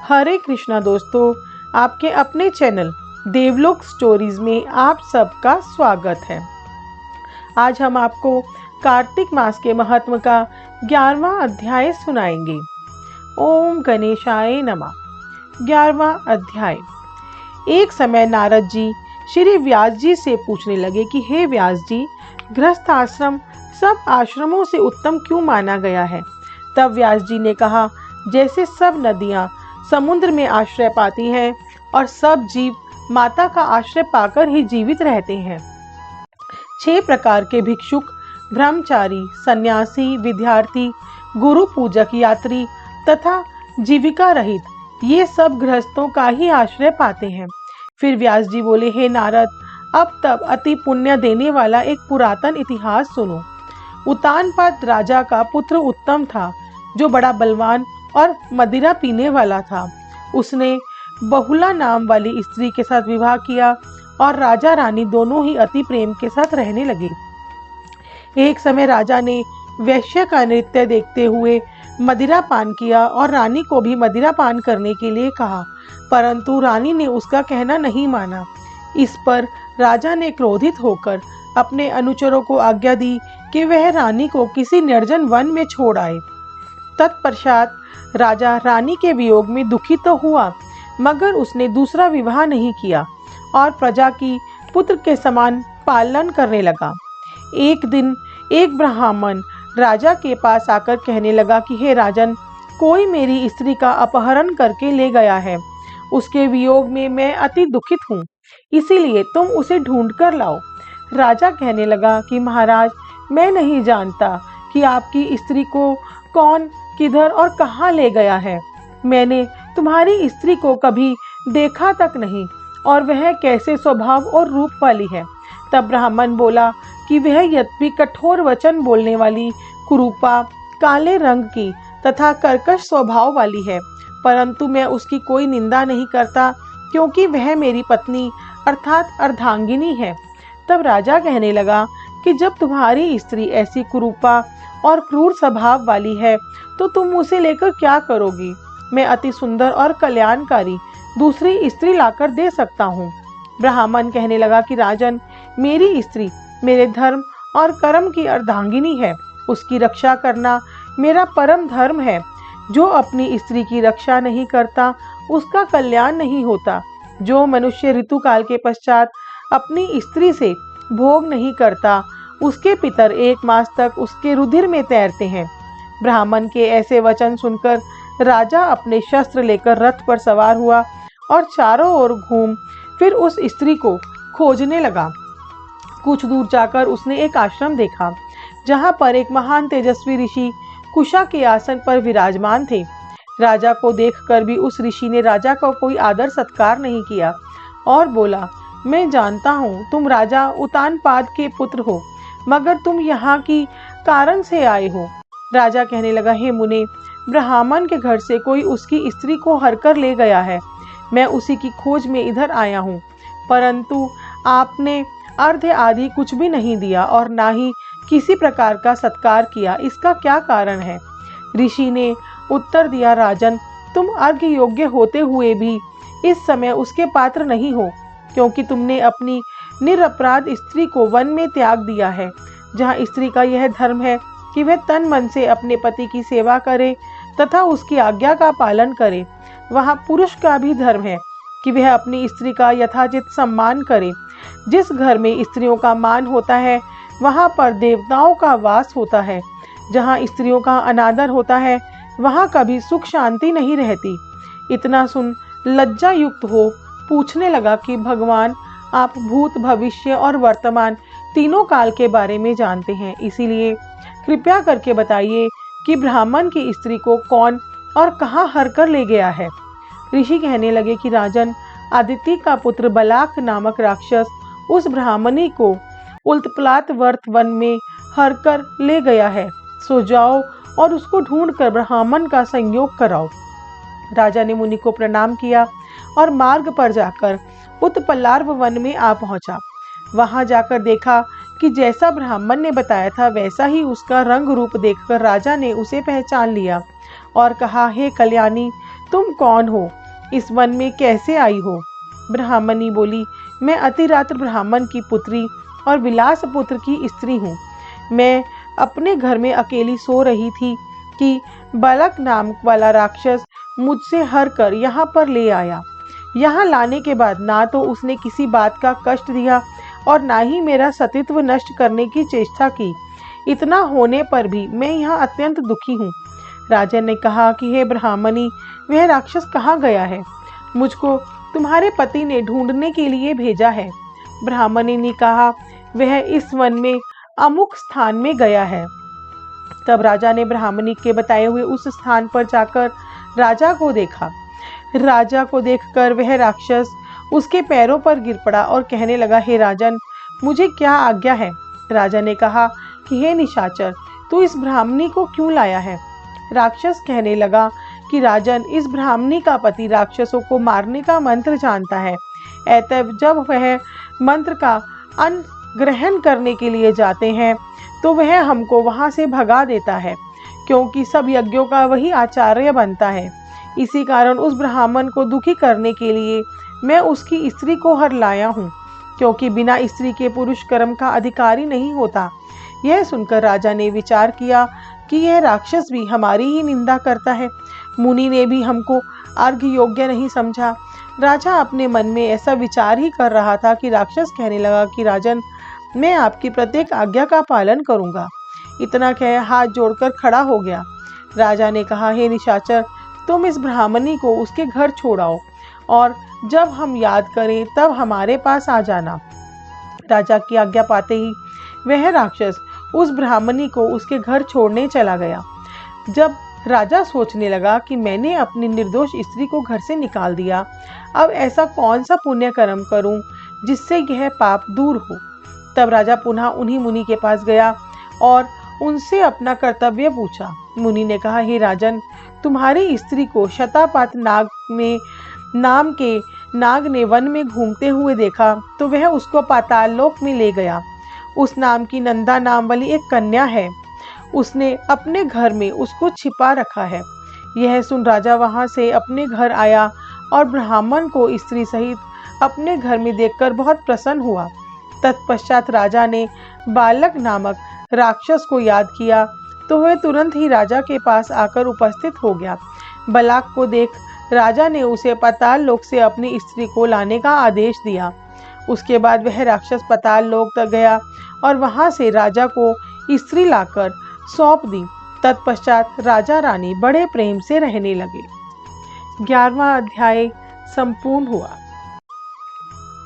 हरे कृष्णा दोस्तों, आपके अपने चैनल देवलोक स्टोरीज में आप सबका स्वागत है। आज हम आपको कार्तिक मास के महत्व का 11वां अध्याय सुनाएंगे। ओम गणेशाय नमः। 11वां अध्याय। एक समय नारद जी श्री व्यास जी से पूछने लगे कि हे व्यास जी, गृहस्थ आश्रम सब आश्रमों से उत्तम क्यों माना गया है? तब व्यास जी ने कहा, जैसे सब नदियां समुद्र में आश्रय पाती हैं और सब जीव माता का आश्रय पाकर ही जीवित रहते हैं। 6 प्रकार के भिक्षुक, ब्रह्मचारी, सन्यासी, विद्यार्थी, गुरु पूजक, यात्री तथा जीविका रहित, ये सब गृहस्थों का ही आश्रय पाते हैं। फिर व्यास जी बोले, हे नारद, अब तब अति पुण्य देने वाला एक पुरातन इतिहास सुनो। उतानपाद राजा का पुत्र उत्तम था, जो बड़ा बलवान और मदिरा पीने वाला था। उसने बहुला नाम वाली स्त्री के साथ विवाह किया और राजा रानी दोनों ही अति प्रेम के साथ रहने लगे। एक समय राजा ने वैश्य का नृत्य देखते हुए मदिरा पान किया और रानी को भी मदिरा पान करने के लिए कहा, परंतु रानी ने उसका कहना नहीं माना। इस पर राजा ने क्रोधित होकर अपने अनुचरों को आज्ञा दी कि वह रानी को किसी निर्जन वन में छोड़ आए। तत्पश्चात राजा रानी के वियोग में दुखी तो हुआ, मगर उसने दूसरा विवाह नहीं किया और प्रजा की पुत्र के समान पालन करने लगा। एक दिन एक ब्राह्मण राजा के पास आकर कहने लगा कि हे राजन, कोई मेरी स्त्री का अपहरण करके ले गया है। उसके वियोग में मैं अति दुखित हूँ, इसीलिए तुम उसे ढूंढ कर लाओ। राजा कहने लगा कि महाराज, मैं नहीं जानता कि आपकी स्त्री को कौन, किधर और कहाँ ले गया है। मैंने तुम्हारी स्त्री को कभी देखा तक नहीं, और वह कैसे स्वभाव और रूप वाली है। तब ब्राह्मण बोला कि वह यद्यपि कठोर वचन बोलने वाली, कुरूपा, काले रंग की तथा कर्कश स्वभाव वाली है, परंतु मैं उसकी कोई निंदा नहीं करता, क्योंकि वह मेरी पत्नी अर्थात अर्धांगिनी है। तब राजा कहने लगा कि जब तुम्हारी स्त्री ऐसी कुरूपा और क्रूर स्वभाव वाली है, तो तुम उसे लेकर क्या करोगी? मैं अति सुंदर और कल्याणकारी दूसरी स्त्री लाकर दे सकता हूँ। ब्राह्मण कहने लगा कि राजन, मेरी स्त्री मेरे धर्म और कर्म की अर्धांगिनी है। उसकी रक्षा करना मेरा परम धर्म है। जो अपनी स्त्री की रक्षा नहीं करता, उसका कल्याण नहीं होता। जो मनुष्य ऋतुकाल के पश्चात अपनी स्त्री से भोग नहीं करता, उसके पितर 1 मास तक उसके रुधिर में तैरते हैं। ब्राह्मण के ऐसे वचन सुनकर राजा अपने शस्त्र लेकर रथ पर सवार हुआ और चारों ओर घूम फिर उस स्त्री को खोजने लगा। कुछ दूर जाकर उसने एक आश्रम देखा, जहां पर एक महान तेजस्वी ऋषि कुशा के आसन पर विराजमान थे। राजा को देखकर भी उस ऋषि ने राजा को कोई आदर सत्कार नहीं किया और बोला, मैं जानता हूँ तुम राजा उतानपाद के पुत्र हो, मगर तुम यहाँ की कारण से आए हो। राजा कहने लगा, हे मुने, ब्राह्मण के घर से कोई उसकी स्त्री को हरकर ले गया है। मैं उसी की खोज में इधर आया हूँ, परंतु आपने अर्घ्य आदि कुछ भी नहीं दिया और ना ही किसी प्रकार का सत्कार किया। इसका क्या कारण है? ऋषि ने उत्तर दिया, राजन, तुम अर्घ्य योग्य होते हुए भी इस समय उसके पात्र नहीं हो, क्योंकि तुमने अपनी निरपराध स्त्री को वन में त्याग दिया है। जहाँ स्त्री का यह धर्म है कि वह तन मन से अपने पति की सेवा करे तथा उसकी आज्ञा का पालन करे, वहाँ पुरुष का भी धर्म है कि वह अपनी स्त्री का यथाचित सम्मान करे। जिस घर में स्त्रियों का मान होता है, वहाँ पर देवताओं का वास होता है। जहाँ स्त्रियों का अनादर होता है, वहाँ कभी सुख शांति नहीं रहती। इतना सुन लज्जा युक्त हो पूछने लगा कि भगवान, आप भूत, भविष्य और वर्तमान तीनों काल के बारे में जानते हैं, इसीलिए कृपया करके बताइए कि ब्राह्मण की स्त्री को कौन और कहाँ हर कर ले गया है। ऋषि कहने लगे कि राजन, आदित्य का पुत्र बलाक नामक राक्षस उस ब्राह्मणी को उल्तप्लात वर्त वन में हर कर ले गया है। सो जाओ और उसको ढूंढकर ब्राह्मण का संयोग कराओ। राजा ने मुनि को प्रणाम किया और मार्ग पर जाकर उत्पलार्व वन में आ पहुंचा। वहां जाकर देखा कि जैसा ब्राह्मण ने बताया था, वैसा ही उसका रंग रूप देखकर राजा ने उसे पहचान लिया और कहा, हे कल्याणी, तुम कौन हो? इस वन में कैसे आई हो? ब्राह्मणी बोली, मैं अतिरात्र ब्राह्मण की पुत्री और विलास पुत्र की स्त्री हूँ। मैं अपने घर में अकेली सो रही थी कि बालक नाम वाला राक्षस मुझसे हर कर यहाँ पर ले आया। यहाँ लाने के बाद ना तो उसने किसी बात का कष्ट दिया और ना ही मेरा सतीत्व नष्ट करने की चेष्टा की। इतना होने पर भी मैं यहाँ अत्यंत दुखी हूँ। राजा ने कहा कि हे ब्राह्मणी, वह राक्षस कहाँ गया है? मुझको तुम्हारे पति ने ढूंढने के लिए भेजा है। ब्राह्मणी ने कहा, वह इस वन में अमुक स्थान में गया है। तब राजा ने ब्राह्मणी के बताए हुए उस स्थान पर जाकर राजा को देखा। राजा को देखकर वह राक्षस उसके पैरों पर गिर पड़ा और कहने लगा, हे राजन, मुझे क्या आज्ञा है? राजा ने कहा कि हे निशाचर, तू इस ब्राह्मणी को क्यों लाया है? राक्षस कहने लगा कि राजन, इस ब्राह्मणी का पति राक्षसों को मारने का मंत्र जानता है। अतः जब वह मंत्र का अन्न ग्रहण करने के लिए जाते हैं तो वह हमको वहां से भगा देता है, क्योंकि सब यज्ञों का वही आचार्य बनता है। इसी कारण उस ब्राह्मण को दुखी करने के लिए मैं उसकी स्त्री को हर लाया हूँ, क्योंकि बिना स्त्री के पुरुष कर्म का अधिकारी नहीं होता। यह सुनकर राजा ने विचार किया कि यह राक्षस भी हमारी ही निंदा करता है। मुनि ने भी हमको अर्घ्य योग्य नहीं समझा। राजा अपने मन में ऐसा विचार ही कर रहा था कि राक्षस कहने लगा कि राजन, मैं आपकी प्रत्येक आज्ञा का पालन करूंगा। इतना कह हाथ जोड़कर खड़ा हो गया। राजा ने कहा, हे निशाचर, तुम इस ब्राह्मणी को उसके घर छोड़ाओ और जब हम याद करें तब हमारे पास आ जाना। राजा की आज्ञा पाते ही वह राक्षस उस ब्राह्मणी को उसके घर छोड़ने चला गया। जब राजा सोचने लगा कि मैंने अपनी निर्दोष स्त्री को घर से निकाल दिया, अब ऐसा कौन सा पुण्य कर्म करूं जिससे यह पाप दूर हो। तब राजा पुनः उन्हीं मुनि के पास गया और उनसे अपना कर्तव्य पूछा। मुनि ने कहा, हे राजन, तुम्हारी स्त्री को शतापात नाम के नाग ने वन में घूमते हुए देखा तो वह उसको पाताल लोक में ले गया। उस नाम की नंदा नाम वाली एक कन्या है, उसने अपने घर में उसको छिपा रखा है। यह सुन राजा वहां से अपने घर आया और ब्राह्मण को स्त्री सहित अपने घर में देखकर बहुत प्रसन्न हुआ। तत्पश्चात राजा ने बालक नामक राक्षस को याद किया तो वह तुरंत ही राजा के पास आकर उपस्थित हो गया। बालक को देख राजा ने उसे पाताल लोक से अपनी स्त्री को लाने का आदेश दिया। उसके बाद वह राक्षस पाताल लोक तक गया और वहां से राजा को स्त्री लाकर सौंप दी। तत्पश्चात राजा रानी बड़े प्रेम से रहने लगे। 11वां अध्याय संपूर्ण हुआ।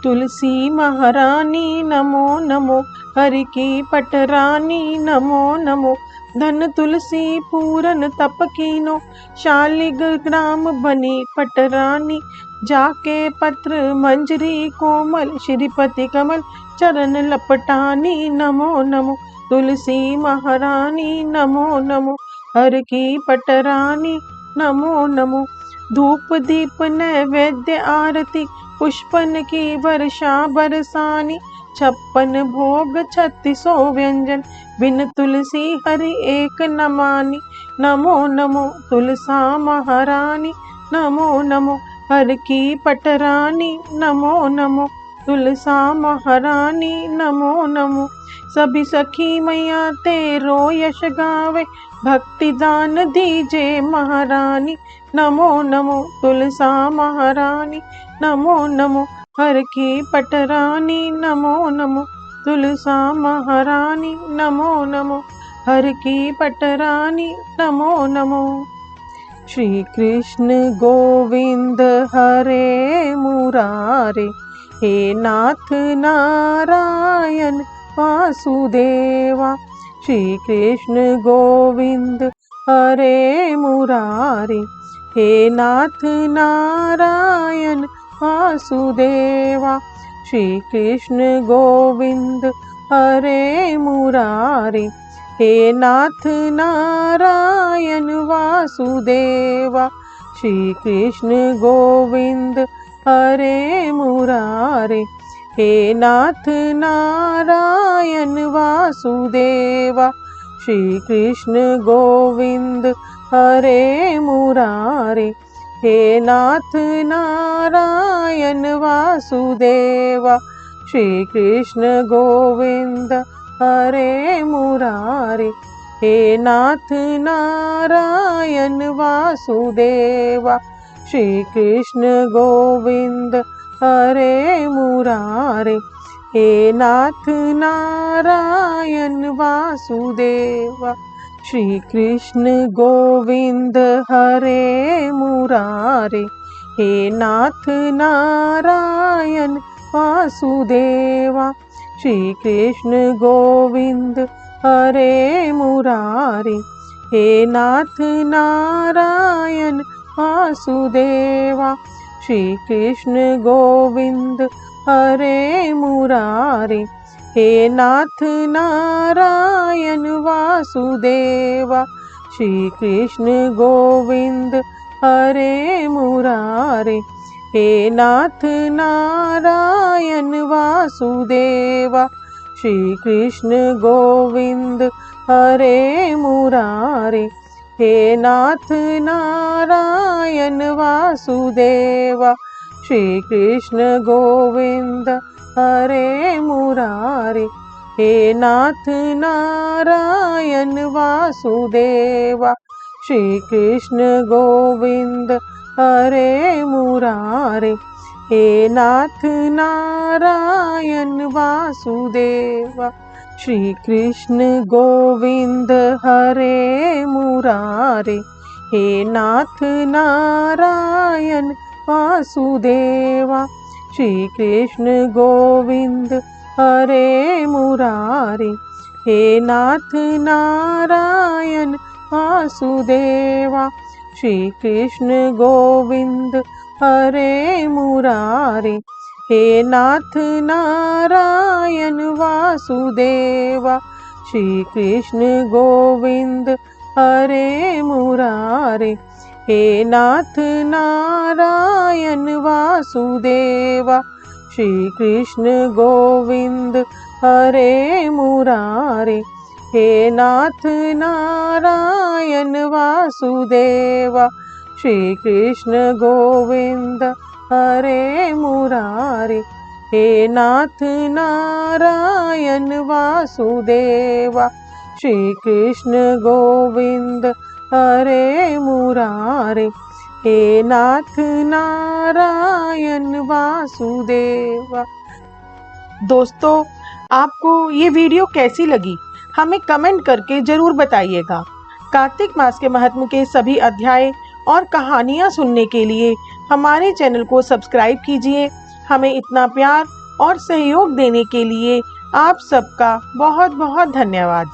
तुलसी महारानी नमो नमो, हरि की पटरानी नमो नमो। धन तुलसी पूरन तप कीनो, शालिग ग्राम बनी पटरानी। जाके पत्र मंजरी कोमल, श्रीपति कमल चरण लपटानी नमो नमो। तुलसी महारानी नमो नमो, हर की पटरानी नमो नमो। धूप दीप नैवेद्य आरती, पुष्पन की वर्षा बरसानी। 56 भोग 3600 व्यंजन, बिन तुलसी हरि एक न मानी। नमो नमो तुलसा महारानी नमो नमो, हर की पटरानी नमो नमो। तुलसा महारानी नमो नमो। सभी सखी मैया तेरो यश गावे, भक्ति दान दीजे महारानी। नमो नमो तुलसा महारानी नमो नमो, हर की पटरानी नमो नमो। तुलसा महारानी नमो नमो, हर की पटरानी नमो नमो। श्री कृष्ण गोविंद हरे मुरारे, हे नाथ नारायण वासुदेवा। श्री कृष्ण गोविंद हरे मुरारे, हे नाथ नारायण वासुदेवा। श्री कृष्ण गोविंद हरे मुरारे, हे नाथ नारायण वासुदेवा। श्री कृष्ण गोविंद हरे मुरारे, हे नाथ नारायण वासुदेवा। श्री कृष्ण गोविंद हरे मुरारे, हे नाथ नारायण वासुदेवा, श्री कृष्ण गोविंद हरे मुरारे। हे नाथ नारायण वासुदेवा, श्री कृष्ण गोविंद हरे मुरारे। हे नाथ नारायण वासुदेवा, श्री कृष्ण गोविंद हरे मुरारे। हे नाथ नारायण वासुदेवा, श्री कृष्ण गोविंद हरे मुरारे। हे नाथ नारायण वासुदेवा, श्री कृष्ण गोविंद हरे मुरारे। हे नाथ नारायण वासुदेवा, श्री कृष्ण गोविंद हरे मुरारे। हे नाथ नारायण वासुदेवा, श्री कृष्ण गोविंद हरे मुरारे। हे नाथ नारायण वासुदेवा, श्री कृष्ण गोविंद हरे मुरारे। हे नाथ नारायण वासुदेवा, श्री कृष्ण गोविंद हरे मुरारे। हे नाथ नारायण वासुदेवा, श्री कृष्ण गोविंद हरे मुरारे। हे नाथ नारायण वासुदेवा, श्री कृष्ण गोविंद हरे मुरारे। हे नाथ नारायण वासुदेवा, श्री कृष्ण गोविंद हरे मुरारे। हे नाथ नारायण वासुदेवा, श्री कृष्ण गोविंद हरे मुरारे। हे नाथ नारायण वासुदेवा, श्री कृष्ण गोविंद हरे मुरारे। हे नाथ नारायण वासुदेवा, श्री कृष्ण गोविंद हरे मुरारे। हे नाथ नारायण वासुदेवा, श्री कृष्ण गोविंद हरे मुरारे। हे नाथ नारायण वासुदेवा। दोस्तों, आपको ये वीडियो कैसी लगी हमें कमेंट करके जरूर बताइएगा। कार्तिक मास के महात्म्य के सभी अध्याय और कहानियाँ सुनने के लिए हमारे चैनल को सब्सक्राइब कीजिए। हमें इतना प्यार और सहयोग देने के लिए आप सबका बहुत बहुत धन्यवाद।